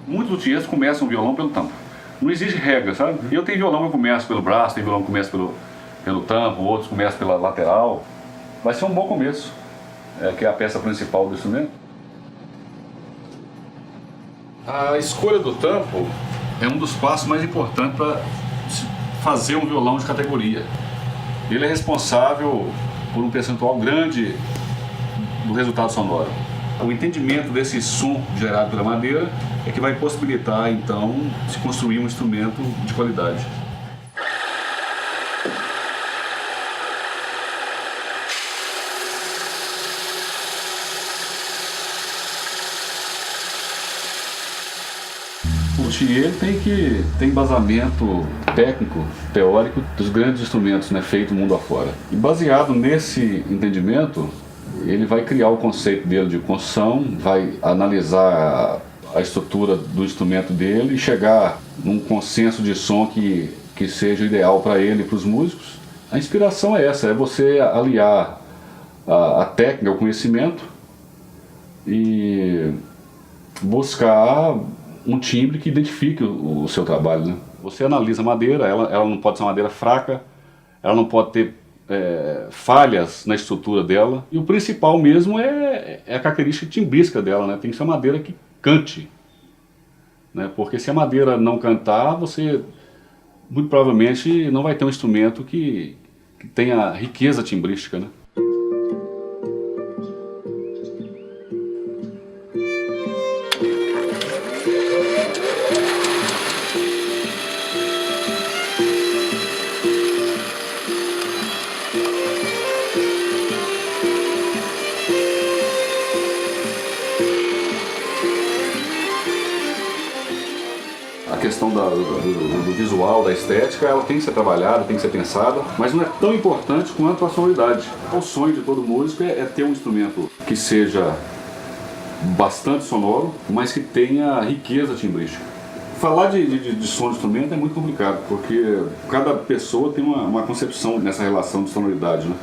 Muitos luthiers começam o violão pelo tampo. Não existe regra, sabe? Eu tenho violão que eu começo pelo braço, tem violão que começa pelo tampo, outros começam pela lateral. Vai ser um bom começo, que é a peça principal do instrumento. A escolha do tampo é um dos passos mais importantes para fazer um violão de categoria. Ele é responsável por um percentual grande do resultado sonoro. O entendimento desse som gerado pela madeira é que vai possibilitar, então, se construir um instrumento de qualidade. O luthier tem que ter embasamento técnico, teórico dos grandes instrumentos, né, feito mundo afora. E baseado nesse entendimento, ele vai criar o conceito dele de construção, vai analisar a estrutura do instrumento dele e chegar num consenso de som que seja ideal para ele e para os músicos. A inspiração é essa, é você aliar a técnica, o conhecimento e buscar um timbre que identifique o seu trabalho, né? Você analisa a madeira, ela não pode ser uma madeira fraca, ela não pode ter falhas na estrutura dela. E o principal mesmo é a característica timbrística dela, né? Tem que ser uma madeira que cante, né? Porque se a madeira não cantar, você muito provavelmente não vai ter um instrumento que tenha riqueza timbrística, né? A questão do visual, da estética, ela tem que ser trabalhada, tem que ser pensada, mas não é tão importante quanto a sonoridade. O sonho de todo músico é ter um instrumento que seja bastante sonoro, mas que tenha riqueza timbrística. Falar de som de instrumento é muito complicado, porque cada pessoa tem uma concepção nessa relação de sonoridade, né?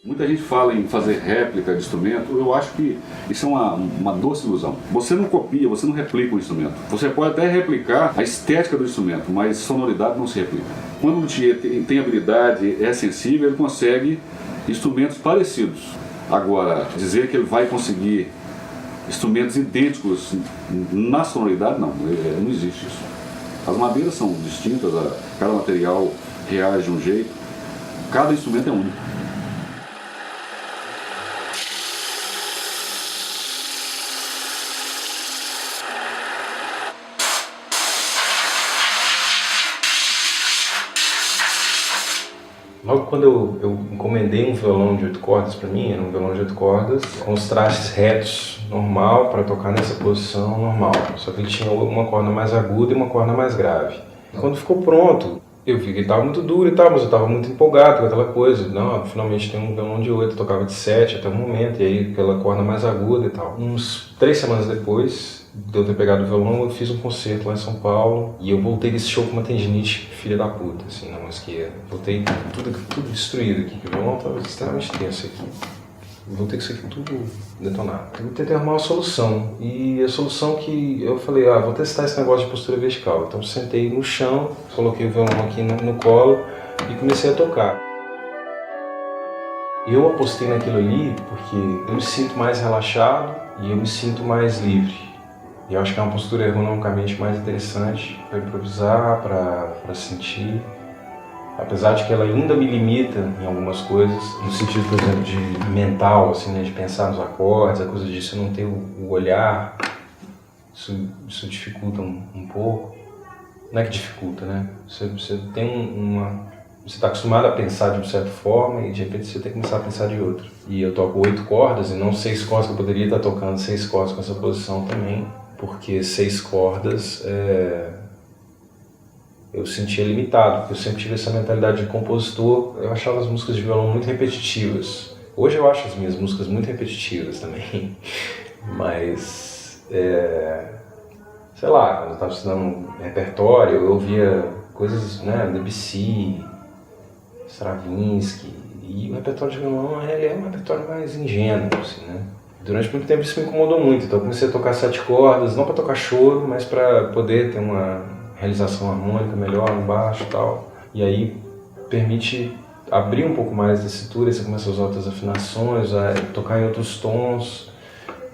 Muita gente fala em fazer réplica de instrumento. Eu acho que isso é uma doce ilusão. Você não copia, você não replica o instrumento. Você pode até replicar a estética do instrumento, mas sonoridade não se replica. Quando o luthier tem habilidade, é sensível, ele consegue instrumentos parecidos. Agora, dizer que ele vai conseguir instrumentos idênticos na sonoridade, não existe isso. As madeiras são distintas, cada material reage de um jeito, cada instrumento é único. Logo quando eu encomendei um violão de 8 cordas para mim, era um violão de 8 cordas, com os trastes retos, normal, para tocar nessa posição normal. Só que ele tinha uma corda mais aguda e uma corda mais grave. Quando ficou pronto, eu vi que ele estava muito duro e tal, mas eu estava muito empolgado com aquela coisa. Não, finalmente tem um violão de 8, eu tocava de 7 até o momento, e aí aquela corda mais aguda e tal. Uns 3 semanas depois de eu ter pegado o violão, eu fiz um concerto lá em São Paulo e eu voltei desse show com uma tendinite filha da puta, assim, na mão esquerda. Voltei tudo destruído aqui, que o violão estava extremamente tenso aqui. Voltei com isso aqui tudo detonado. Eu tentei arrumar uma solução, e a solução que eu falei, vou testar esse negócio de postura vertical. Então eu sentei no chão, coloquei o violão aqui no colo e comecei a tocar. Eu apostei naquilo ali porque eu me sinto mais relaxado e eu me sinto mais livre. E eu acho que é uma postura ergonomicamente mais interessante para improvisar, para sentir. Apesar de que ela ainda me limita em algumas coisas, no sentido, por exemplo, de mental, assim, né, de pensar nos acordes, a coisa disso, eu não ter o olhar, isso dificulta um pouco. Não é que dificulta, né? Você tem você está acostumado a pensar de uma certa forma e de repente você tem que começar a pensar de outra. E eu toco 8 cordas e não 6 cordas, que eu poderia estar tocando 6 cordas com essa posição também, porque 6 cordas eu sentia limitado, porque eu sempre tive essa mentalidade de compositor. Eu achava as músicas de violão muito repetitivas. Hoje eu acho as minhas músicas muito repetitivas também, mas sei lá, quando eu estava estudando repertório, eu ouvia coisas, né, Debussy, Stravinsky, e o repertório de violão ele é um repertório mais ingênuo, assim, né? Durante muito tempo isso me incomodou muito, então eu comecei a tocar 7 cordas, não para tocar choro, mas para poder ter uma realização harmônica melhor no baixo e tal. E aí permite abrir um pouco mais da cintura, você começa a usar outras afinações, a tocar em outros tons,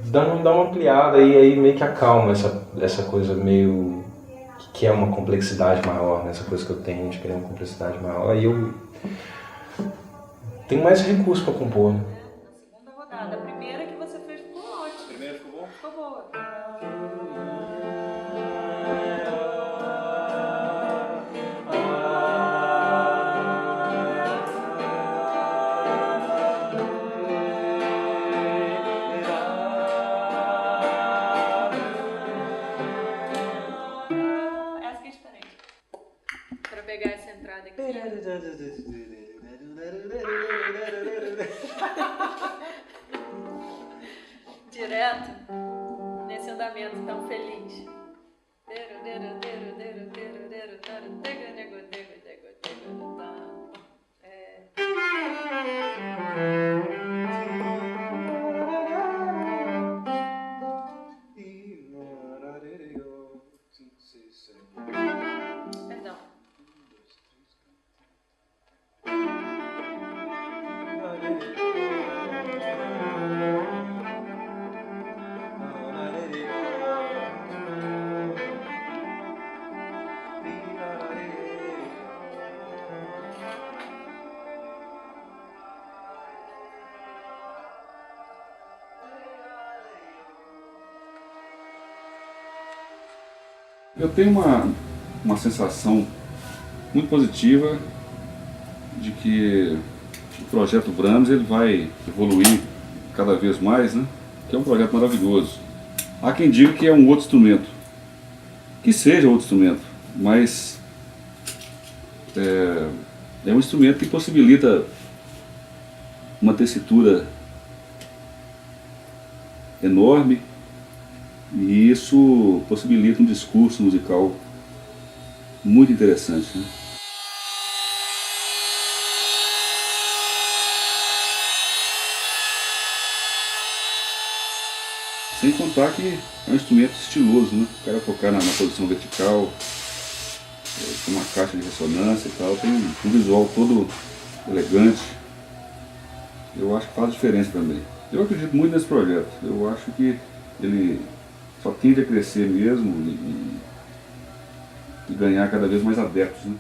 dá uma ampliada e aí meio que acalma essa coisa meio que é uma complexidade maior, né? Essa coisa que eu tenho de querer uma complexidade maior. Aí eu tenho mais recurso para compor, né? Na segunda rodada, a primeira que você fez ficou ótima. A primeira ficou boa? Ficou boa. Essa que é diferente. Pra pegar essa entrada aqui. Direto nesse andamento tão feliz. Perdão. Eu tenho uma sensação muito positiva de que o projeto Brahms ele vai evoluir cada vez mais, né? Que é um projeto maravilhoso. Há quem diga que é um outro instrumento, que seja outro instrumento, mas é um instrumento que possibilita uma tessitura enorme e isso possibilita um discurso musical muito interessante, né? Sem contar que é um instrumento estiloso, né? O cara tocar na posição vertical, com uma caixa de ressonância e tal, tem um visual todo elegante. Eu acho que faz diferença também. Eu acredito muito nesse projeto. Eu acho que ele só tende a crescer mesmo e ganhar cada vez mais adeptos, né?